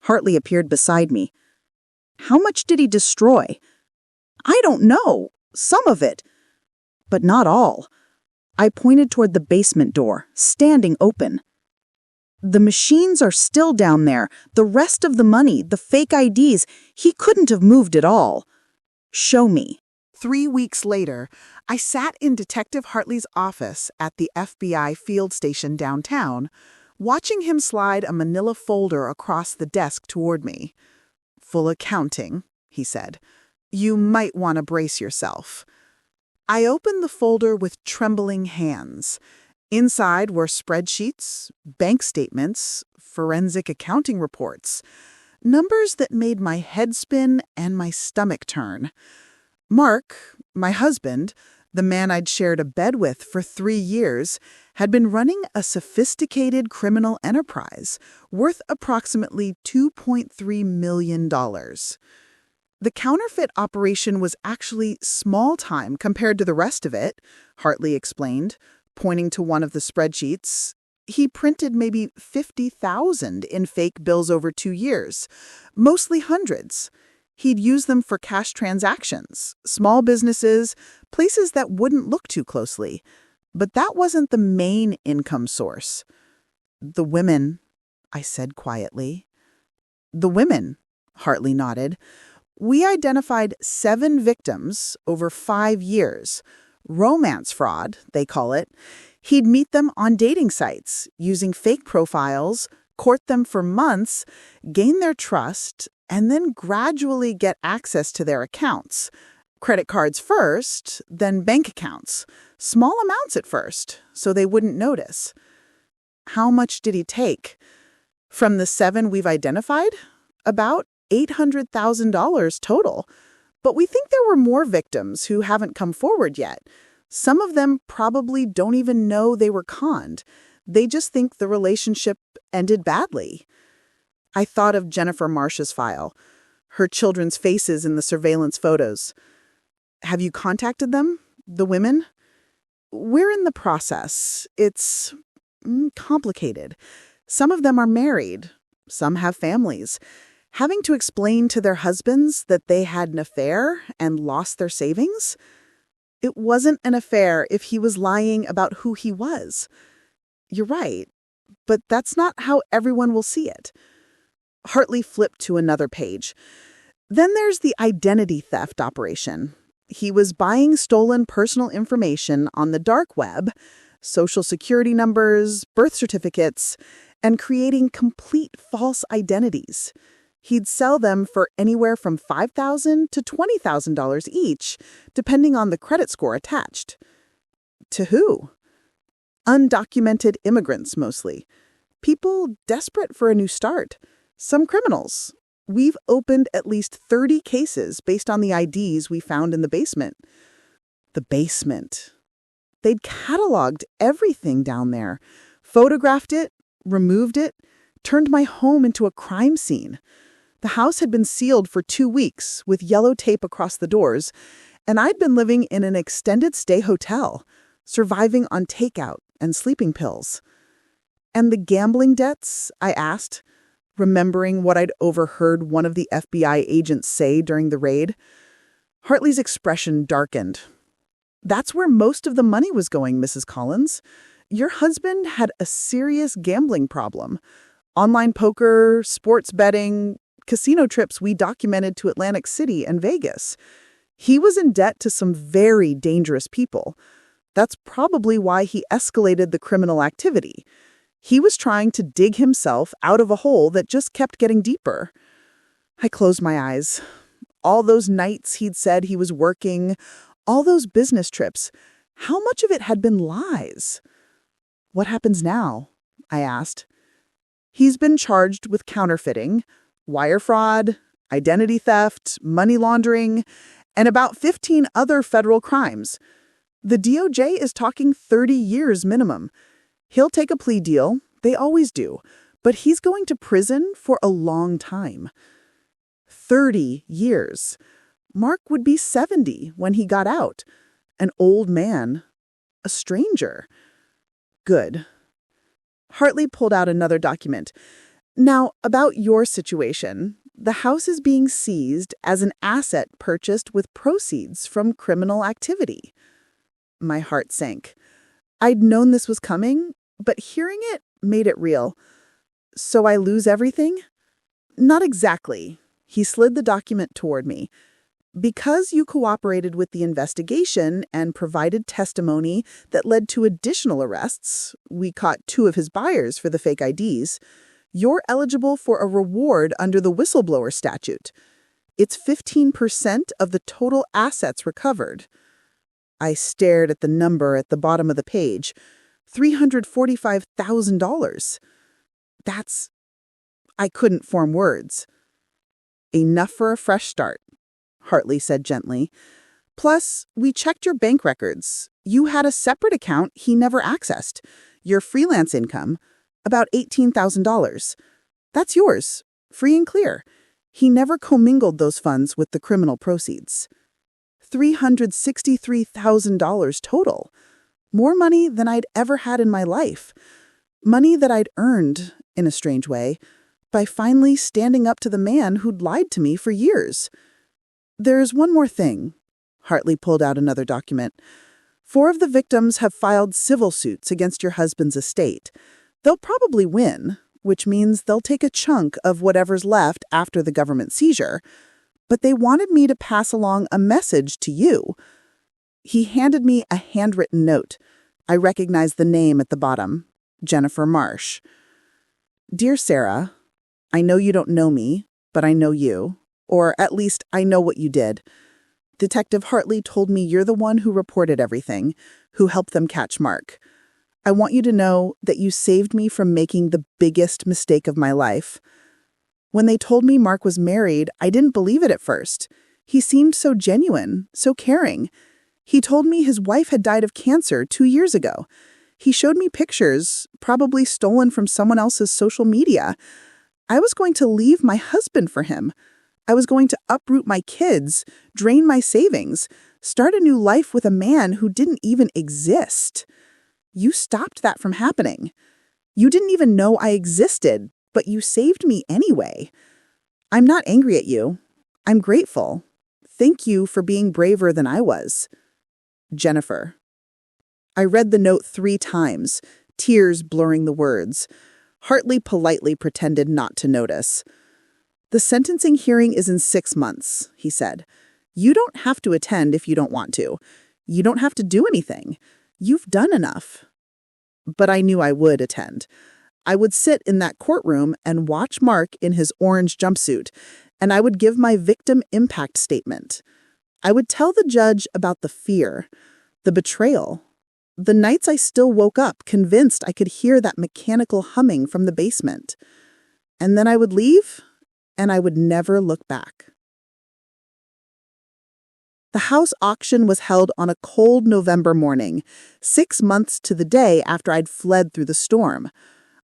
Hartley appeared beside me. "How much did he destroy?" "I don't know. Some of it. But not all." I pointed toward the basement door, standing open. "The machines are still down there. The rest of the money, the fake IDs, he couldn't have moved it all." "Show me." 3 weeks later, I sat in Detective Hartley's office at the FBI field station downtown, watching him slide a manila folder across the desk toward me. "Full accounting," he said. "You might want to brace yourself." I opened the folder with trembling hands. Inside were spreadsheets, bank statements, forensic accounting reports, numbers that made my head spin and my stomach turn. Mark, my husband, the man I'd shared a bed with for 3 years, had been running a sophisticated criminal enterprise worth approximately $2.3 million. The counterfeit operation was actually small time compared to the rest of it, Hartley explained, pointing to one of the spreadsheets. He printed maybe 50,000 in fake bills over 2 years, mostly hundreds. He'd use them for cash transactions, small businesses, places that wouldn't look too closely. But that wasn't the main income source. "The women," I said quietly. "The women," Hartley nodded. "We identified 7 victims over 5 years. Romance fraud, they call it. He'd meet them on dating sites, using fake profiles, court them for months, gain their trust, and then gradually get access to their accounts. Credit cards first, then bank accounts. Small amounts at first, so they wouldn't notice." "How much did he take?" From the 7 we've identified, about $800,000 total. But we think there were more victims who haven't come forward yet. Some of them probably don't even know they were conned. They just think the relationship ended badly. I thought of Jennifer Marsh's file, her children's faces in the surveillance photos. Have you contacted them, the women? We're in the process. It's complicated. Some of them are married. Some have families. Having to explain to their husbands that they had an affair and lost their savings? It wasn't an affair if he was lying about who he was. You're right, but that's not how everyone will see it. Hartley flipped to another page. Then there's the identity theft operation. He was buying stolen personal information on the dark web, social security numbers, birth certificates, and creating complete false identities. He'd sell them for anywhere from $5,000 to $20,000 each, depending on the credit score attached. To who? Undocumented immigrants, mostly. People desperate for a new start. Some criminals. We've opened at least 30 cases based on the IDs we found in the basement. The basement. They'd cataloged everything down there, photographed it, removed it, turned my home into a crime scene. The house had been sealed for 2 weeks with yellow tape across the doors, and I'd been living in an extended stay hotel, surviving on takeout and sleeping pills. And the gambling debts, I asked, remembering what I'd overheard one of the FBI agents say during the raid. Hartley's expression darkened. That's where most of the money was going, Mrs. Collins. Your husband had a serious gambling problem. Online poker, sports betting, casino trips we documented to Atlantic City and Vegas. He was in debt to some very dangerous people. That's probably why he escalated the criminal activity. He was trying to dig himself out of a hole that just kept getting deeper. I closed my eyes. All those nights he'd said he was working, all those business trips, how much of it had been lies? What happens now? I asked. He's been charged with counterfeiting, wire fraud, identity theft, money laundering, and about 15 other federal crimes. The DOJ is talking 30 years minimum. He'll take a plea deal, they always do, but he's going to prison for a long time. 30 years. Mark would be 70 when he got out. An old man. A stranger. Good. Hartley pulled out another document. Now, about your situation. The house is being seized as an asset purchased with proceeds from criminal activity. My heart sank. I'd known this was coming, but hearing it made it real. So I lose everything? Not exactly. He slid the document toward me. Because you cooperated with the investigation and provided testimony that led to additional arrests, we caught 2 of his buyers for the fake IDs, you're eligible for a reward under the whistleblower statute. It's 15% of the total assets recovered. I stared at the number at the bottom of the page. $345,000. I couldn't form words. Enough for a fresh start, Hartley said gently. Plus, we checked your bank records. You had a separate account he never accessed. Your freelance income, about $18,000. That's yours, free and clear. He never commingled those funds with the criminal proceeds. $363,000 total. More money than I'd ever had in my life. Money that I'd earned, in a strange way, by finally standing up to the man who'd lied to me for years. There's one more thing. Hartley pulled out another document. 4 of the victims have filed civil suits against your husband's estate. They'll probably win, which means they'll take a chunk of whatever's left after the government seizure. But they wanted me to pass along a message to you. He handed me a handwritten note. I recognized the name at the bottom, Jennifer Marsh. Dear Sarah, I know you don't know me, but I know you. Or at least I know what you did. Detective Hartley told me you're the one who reported everything, who helped them catch Mark. I want you to know that you saved me from making the biggest mistake of my life. When they told me Mark was married, I didn't believe it at first. He seemed so genuine, so caring. He told me his wife had died of cancer 2 years ago. He showed me pictures, probably stolen from someone else's social media. I was going to leave my husband for him. I was going to uproot my kids, drain my savings, start a new life with a man who didn't even exist. You stopped that from happening. You didn't even know I existed, but you saved me anyway. I'm not angry at you. I'm grateful. Thank you for being braver than I was. Jennifer. I read the note 3 times, tears blurring the words. Hartley politely pretended not to notice. The sentencing hearing is in 6 months, he said. You don't have to attend if you don't want to. You don't have to do anything. You've done enough. But I knew I would attend. I would sit in that courtroom and watch Mark in his orange jumpsuit, and I would give my victim impact statement. I would tell the judge about the fear, the betrayal, the nights I still woke up convinced I could hear that mechanical humming from the basement. And then I would leave, and I would never look back. The house auction was held on a cold November morning, 6 months to the day after I'd fled through the storm.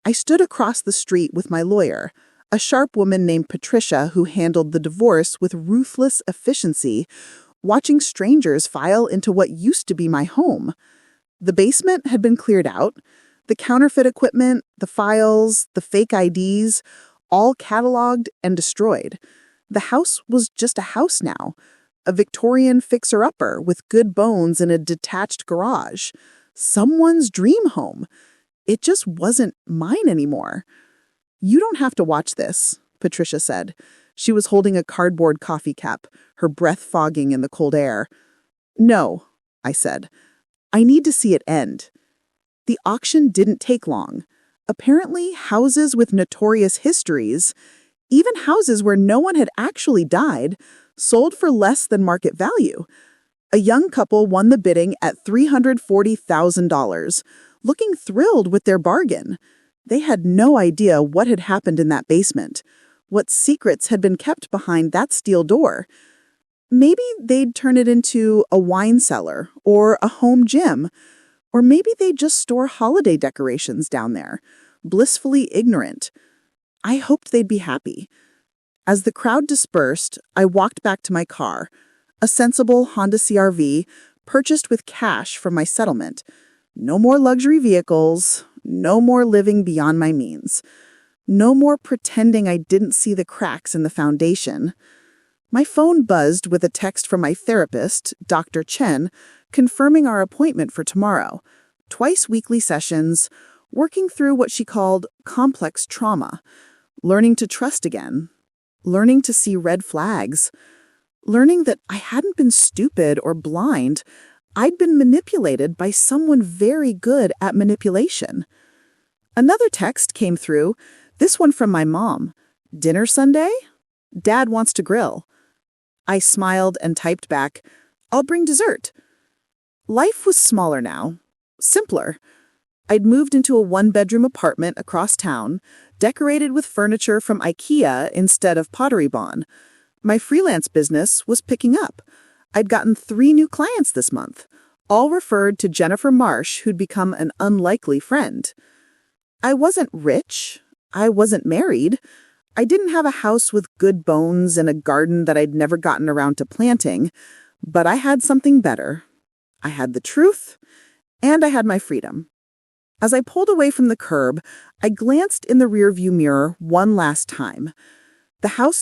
I stood across the street with my lawyer, a sharp woman named Patricia who handled the divorce with ruthless efficiency, watching strangers file into what used to be my home. The basement had been cleared out, the counterfeit equipment, the files, the fake IDs, all cataloged and destroyed. The house was just a house now, a Victorian fixer-upper with good bones in a detached garage. Someone's dream home. It just wasn't mine anymore. You don't have to watch this, Patricia said. She was holding a cardboard coffee cup, her breath fogging in the cold air. No, I said. I need to see it end. The auction didn't take long. Apparently, houses with notorious histories, even houses where no one had actually died, sold for less than market value. A young couple won the bidding at $340,000, looking thrilled with their bargain. They had no idea what had happened in that basement, what secrets had been kept behind that steel door. Maybe they'd turn it into a wine cellar or a home gym, or maybe they'd just store holiday decorations down there, blissfully ignorant. I hoped they'd be happy. As the crowd dispersed, I walked back to my car, a sensible Honda CR-V purchased with cash from my settlement. No more luxury vehicles, no more living beyond my means, no more pretending I didn't see the cracks in the foundation. My phone buzzed with a text from my therapist, Dr. Chen, confirming our appointment for tomorrow. Twice weekly sessions, working through what she called complex trauma, learning to trust again, learning to see red flags, learning that I hadn't been stupid or blind. I'd been manipulated by someone very good at manipulation. Another text came through, this one from my mom. Dinner Sunday? Dad wants to grill. I smiled and typed back, I'll bring dessert. Life was smaller now, simpler. I'd moved into a 1-bedroom apartment across town, decorated with furniture from IKEA instead of Pottery Barn. My freelance business was picking up. I'd gotten 3 new clients this month, all referred to Jennifer Marsh, who'd become an unlikely friend. I wasn't rich. I wasn't married. I didn't have a house with good bones and a garden that I'd never gotten around to planting, but I had something better. I had the truth, and I had my freedom. As I pulled away from the curb, I glanced in the rearview mirror one last time. The house